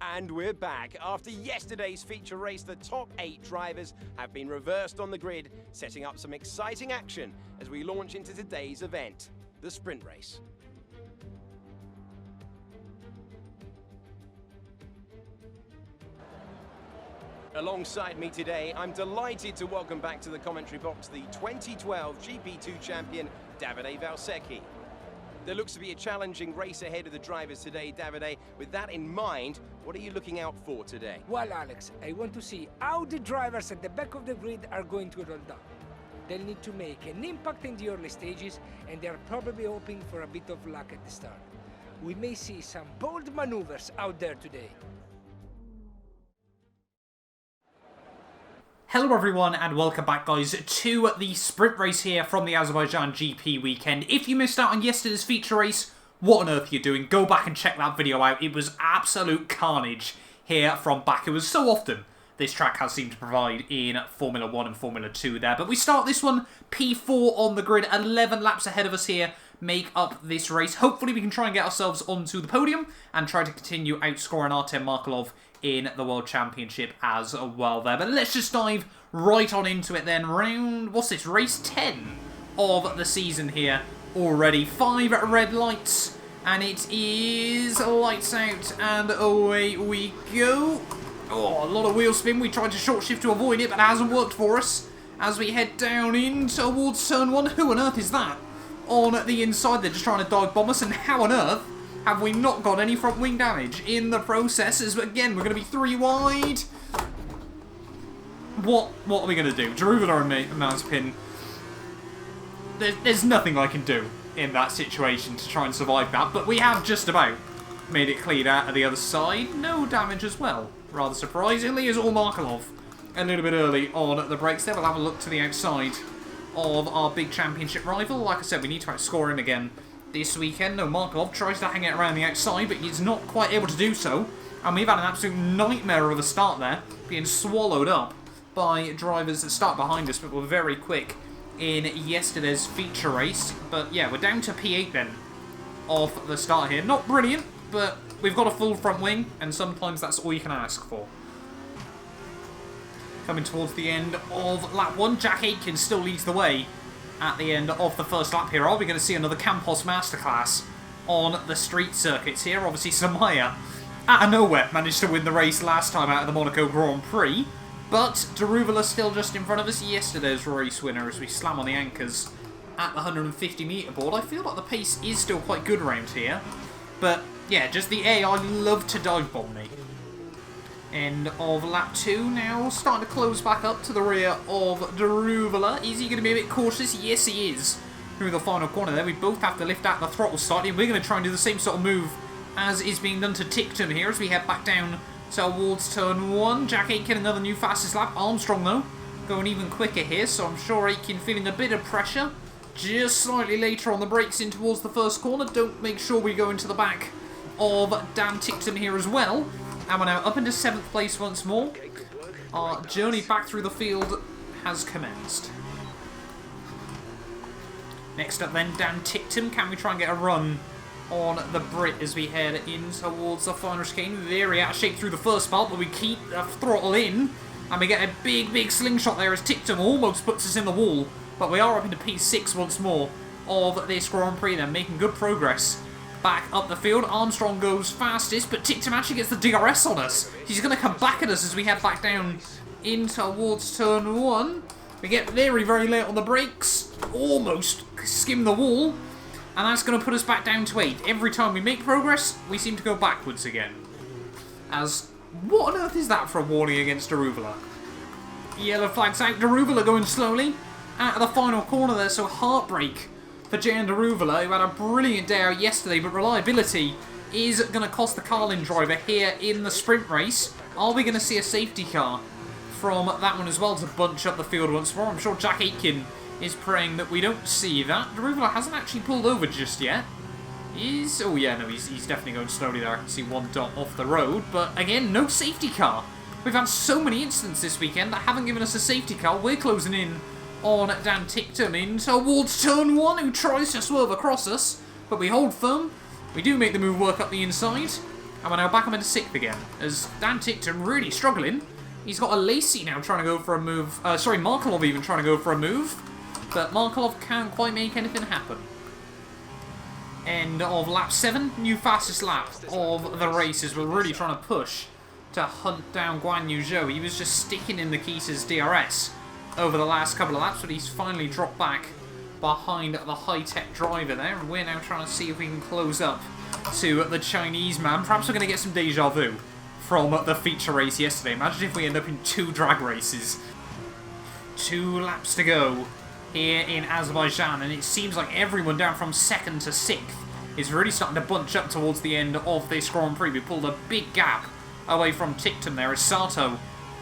And we're back. After yesterday's feature race, the top 8 drivers have been reversed on the grid, setting up some exciting action as we launch into today's event, the sprint race. Alongside me today, I'm delighted to welcome back to the commentary box the 2012 GP2 champion, Davide Valsecchi. There looks to be a challenging race ahead of the drivers today, Davide. With that in mind, what are you looking out for today? Well, Alex, I want to see how the drivers at the back of the grid are going to roll down. They'll need to make an impact in the early stages, and they're probably hoping for a bit of luck at the start. We may see some bold maneuvers out there today. Hello everyone and welcome back guys to the sprint race here from the Azerbaijan GP weekend. If you missed out on yesterday's feature race, what on earth are you doing? Go back and check that video out. It was absolute carnage here from Baku, as so often this track has seemed to provide in Formula 1 and Formula 2 there. But we start this one, P4 on the grid, 11 laps ahead of us here, make up this race. Hopefully we can try and get ourselves onto the podium and try to continue outscoring Artem Markelov in the World Championship as well there. But let's just dive right on into it then. What's this? Race 10 of the season here already. 5 red lights, and it is lights out, and away we go. Oh, a lot of wheel spin. We tried to short shift to avoid it, but it hasn't worked for us as we head down in towards turn 1. Who on earth is that on the inside? They're just trying to dive bomb us, and how on earth have we not got any front wing damage in the process? As again, we're going to be 3 wide. What are we going to do? Daruvula and Mazepin. There's nothing I can do in that situation to try and survive that. But we have just about made it clean out of the other side. No damage as well. Rather surprisingly, is all Markelov a little bit early on the brakes there. We'll have a look to the outside of our big championship rival. Like I said, we need to outscore him again this weekend. No, Markelov tries to hang it around the outside, but he's not quite able to do so. And we've had an absolute nightmare of a start there, being swallowed up by drivers that start behind us, but were very quick in yesterday's feature race. But yeah, we're down to P8 then off the start here. Not brilliant, but we've got a full front wing, and sometimes that's all you can ask for. Coming towards the end of lap 1, Jack Aitken still leads the way at the end of the first lap here. Are we going to see another Campos masterclass on the street circuits here? Obviously, Samaya, out of nowhere, managed to win the race last time out of the Monaco Grand Prix. But Daruvula still just in front of us. Yesterday's race winner as we slam on the anchors at the 150 metre board. I feel like the pace is still quite good around here. But yeah, just the AI love to dive bomb me. End of lap 2 now, starting to close back up to the rear of Daruvula. Is he going to be a bit cautious? Yes, he is. Through the final corner there, we both have to lift out the throttle slightly. We're going to try and do the same sort of move as is being done to Tictum here as we head back down towards turn 1. Jack Aitken, another new fastest lap. Armstrong, though, going even quicker here, so I'm sure Aitken feeling a bit of pressure. Just slightly later on the brakes in towards the first corner. Don't make sure we go into the back of Dan Tictum here as well. And we're now up into 7th place once more. Our journey back through the field has commenced. Next up then, Dan Tictum. Can we try and get a run on the Brit as we head in towards the final chicane? Very out of shape through the first part, but we keep the throttle in. And we get a big slingshot there as Tictum almost puts us in the wall. But we are up into P6 once more of this Grand Prix then, making good progress back up the field. Armstrong goes fastest, but Tictum actually gets the DRS on us. He's going to come back at us as we head back down in towards turn 1. We get very late on the brakes, almost skim the wall, and that's going to put us back down to 8. Every time we make progress, we seem to go backwards again. As, what on earth is that for a warning against Daruvula? Yellow flags out, Daruvula going slowly out of the final corner there, so heartbreak for Jan Daruvula, who had a brilliant day out yesterday, but reliability is going to cost the Carlin driver here in the sprint race. Are we going to see a safety car from that one as well to bunch up the field once more? I'm sure Jack Aitken is praying that we don't see that. Daruvula hasn't actually pulled over just yet. Oh yeah, no, he's definitely going slowly there. I can see one dot off the road, but again, no safety car. We've had so many incidents this weekend that haven't given us a safety car. We're closing in on Dan Tictum in towards turn 1, who tries to swerve across us, but we hold firm. We do make the move work up the inside, And we're now back up into 6th again, as Dan Ticktum really struggling. He's got a Lacey now trying to go for a move. Sorry, Markelov even trying to go for a move. But Markelov can't quite make anything happen. End of lap 7, new fastest lap of the race, as we're really trying to push to hunt down Guan Yu Zhou. He was just sticking in Nikita's DRS over the last couple of laps, but he's finally dropped back behind the high-tech driver there, and we're now trying to see if we can close up to the Chinese man. Perhaps we're going to get some deja vu from the feature race yesterday. Imagine if we end up in 2 drag races. 2 laps to go here in Azerbaijan, and it seems like everyone down from 2nd to 6th is really starting to bunch up towards the end of this Grand Prix. We pulled a big gap away from Ticktum there, as Sato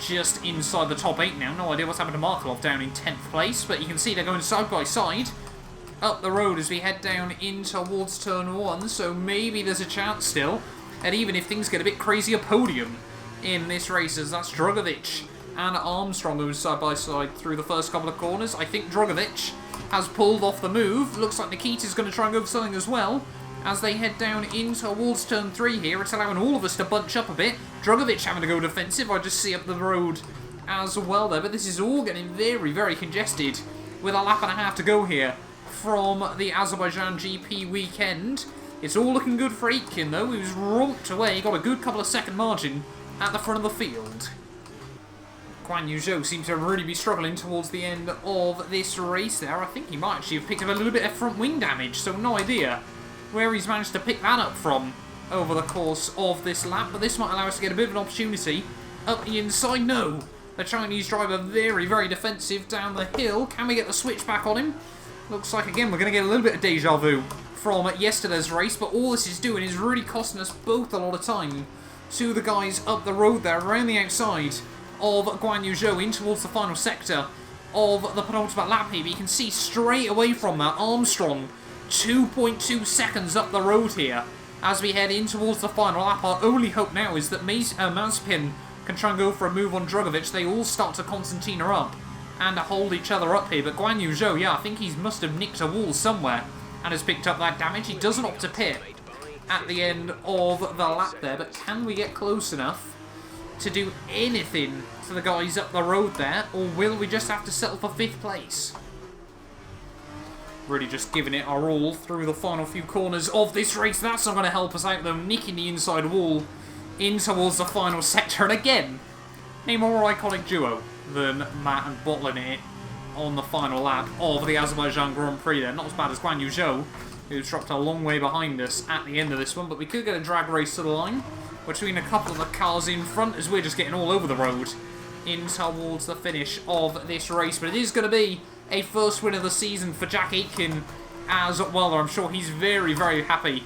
just inside the top 8 now. No idea what's happened to Markelov down in 10th place, but you can see they're going side by side up the road as we head down in towards turn 1, so maybe there's a chance still, and even if things get a bit crazy, a podium in this race, as that's Drugovic and Armstrong going side by side through the first couple of corners. I think Drugovic has pulled off the move. Looks like Nikita's going to try and go for something as well as they head down in towards turn 3 here. It's allowing all of us to bunch up a bit. Drugovic having to go defensive. I just see up the road as well there, but this is all getting very, very congested with a lap and a half to go here from the Azerbaijan GP weekend. It's all looking good for Aitken though. He was romped away, got a good couple of second margin at the front of the field. Guan Yu Zhou seems to really be struggling towards the end of this race there. I think he might actually have picked up a little bit of front wing damage, so no idea where he's managed to pick that up from over the course of this lap, but this might allow us to get a bit of an opportunity up the inside. No, the Chinese driver very, very defensive down the hill. Can we get the switch back on him? Looks like, again, we're going to get a little bit of deja vu from yesterday's race, but all this is doing is really costing us both a lot of time to the guys up the road there, around the outside of Guan Yu Zhou, in towards the final sector of the penultimate lap here. But you can see straight away from that, Armstrong 2.2 seconds up the road here as we head in towards the final lap. Our only hope now is that Mazepin can try and go for a move on Drugovic. They all start to concertina up and hold each other up here, but Guan Yu Zhou, yeah, I think he must have nicked a wall somewhere and has picked up that damage. He doesn't opt to pit at the end of the lap there, but can we get close enough to do anything to the guys up the road there, or will we just have to settle for 5th place? Really just giving it our all through the final few corners of this race. That's not going to help us out though, nicking the inside wall in towards the final sector, and again, a more iconic duo than Matt and Bottler on the final lap of the Azerbaijan Grand Prix there. Not as bad as Guan Yu Zhou, who's dropped a long way behind us at the end of this one, but we could get a drag race to the line between a couple of the cars in front, as we're just getting all over the road in towards the finish of this race. But it is going to be a first win of the season for Jack Aitken as well. I'm sure he's very, very happy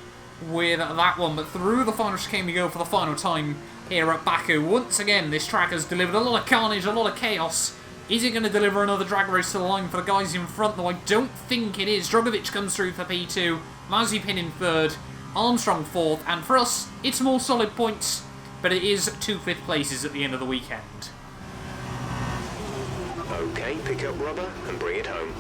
with that one. But through the final chicane we go for the final time here at Baku. Once again, this track has delivered a lot of carnage, a lot of chaos. Is it going to deliver another drag race to the line for the guys in front, though? I don't think it is. Drugovic comes through for P2, Mazepin in 3rd, Armstrong 4th, and for us, it's more solid points, but it is 2 5th places at the end of the weekend. Okay, pick up rubber and bring it home.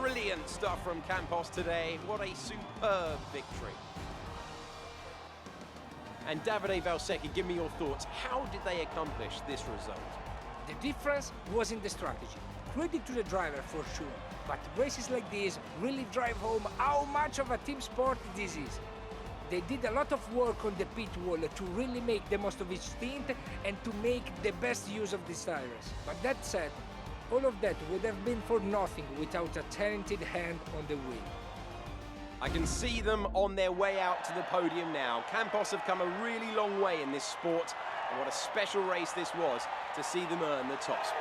Brilliant stuff from Campos today. What a superb victory. And Davide Valsecchi, give me your thoughts. How did they accomplish this result? The difference was in the strategy. Credit to the driver for sure, but races like this really drive home how much of a team sport this is. They did a lot of work on the pit wall to really make the most of each stint and to make the best use of these tires. But that said, all of that would have been for nothing without a talented hand on the wheel. I can see them on their way out to the podium now. Campos have come a really long way in this sport, and what a special race this was to see them earn the top spot.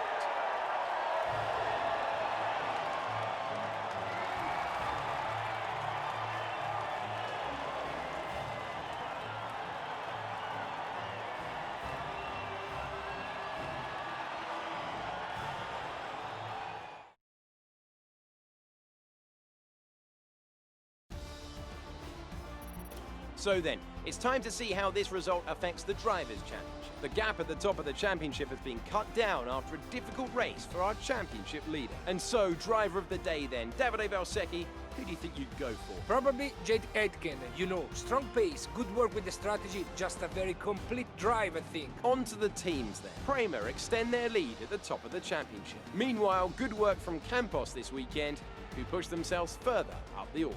So then, it's time to see how this result affects the Drivers' Championship. The gap at the top of the championship has been cut down after a difficult race for our championship leader. And so, driver of the day then, Davide Valsecchi, who do you think you'd go for? Probably Jade Aitken. You know, strong pace, good work with the strategy, just a very complete drive, I think. On to the teams then. Prema extend their lead at the top of the championship. Meanwhile, good work from Campos this weekend, who pushed themselves further up the order.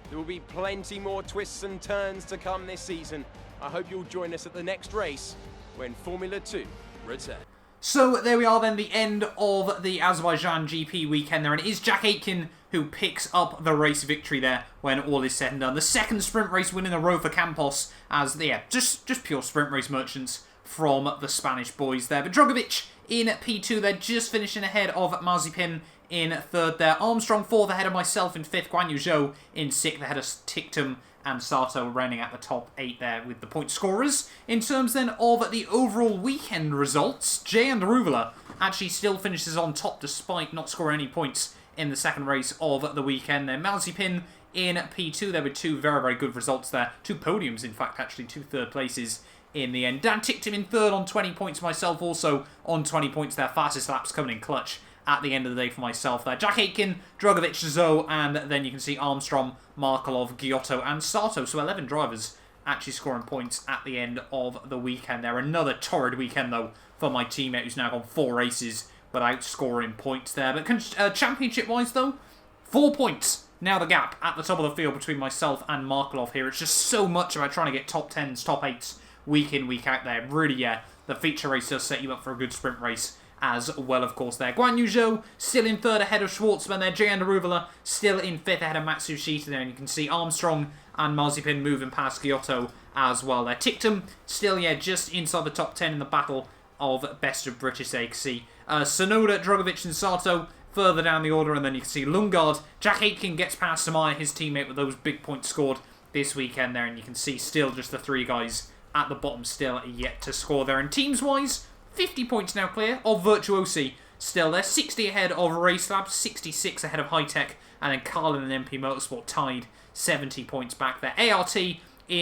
There will be plenty more twists and turns to come this season. I hope you'll join us at the next race when Formula 2 returns. So there we are then, the end of the Azerbaijan GP weekend there, and it is Jack Aitken who picks up the race victory there when all is said and done. The second sprint race win in a row for Campos, as just pure sprint race merchants from the Spanish boys there. But Drogovic in P2, they're just finishing ahead of Mazepin in third there. Armstrong fourth ahead of myself in fifth. Guan Yu Zhou in sixth ahead of Tictum and Sato running at the top 8 there with the point scorers. In terms then of the overall weekend results, Jay and Aruvula actually still finishes on top despite not scoring any points in the second race of the weekend there. Mazepin in P2 there with two very, very good results there. 2 podiums, in fact, actually 2 third places in the end. Dan Tictum in third on 20 points, myself also on 20 points there. Fastest laps coming in clutch at the end of the day for myself there. Jack Aitken, Drogovic, Zhou, and then you can see Armstrong, Markelov, Giotto, and Sato. So 11 drivers actually scoring points at the end of the weekend there. Another torrid weekend, though, for my teammate, who's now gone 4 races without scoring points there. But championship-wise, though, 4 points. Now the gap at the top of the field between myself and Markelov here. It's just so much about trying to get top 10s, top 8s, week in, week out there. Really, yeah, the feature race does set you up for a good sprint race as well, of course, there. Guan Yu Zhou still in third ahead of Schwartzman there. Jay and Aruvula still in fifth ahead of Matsushita there. And you can see Armstrong and Mazepin moving past Giotto as well there. Tictum still, yeah, just inside the top 10 in the battle of best of British there. You can see Sonoda, Drogovic and Sato further down the order. And then you can see Lundgaard. Jack Aitken gets past Samaya, his teammate, with those big points scored this weekend there. And you can see still just the 3 guys at the bottom still yet to score there. And teams-wise, 50 points now clear of Virtuosi still there. 60 ahead of Racelab, 66 ahead of High-Tech, and then Carlin and MP Motorsport tied 70 points back there. ART in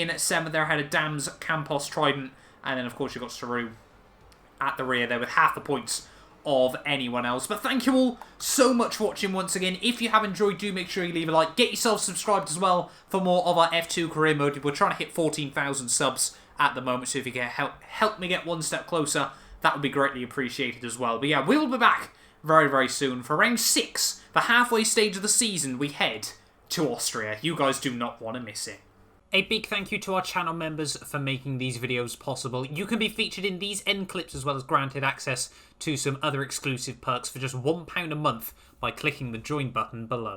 7th there ahead of Dams, Campos, Trident, and then of course you've got Saru at the rear there with half the points of anyone else. But thank you all so much for watching once again. If you have enjoyed, do make sure you leave a like. Get yourself subscribed as well for more of our F2 career mode. We're trying to hit 14,000 subs at the moment, so if you can help me get one step closer, that would be greatly appreciated as well. But yeah, we'll be back very, very soon for round 6, the halfway stage of the season. We head to Austria. You guys do not want to miss it. A big thank you to our channel members for making these videos possible. You can be featured in these end clips as well as granted access to some other exclusive perks for just £1 a month by clicking the join button below.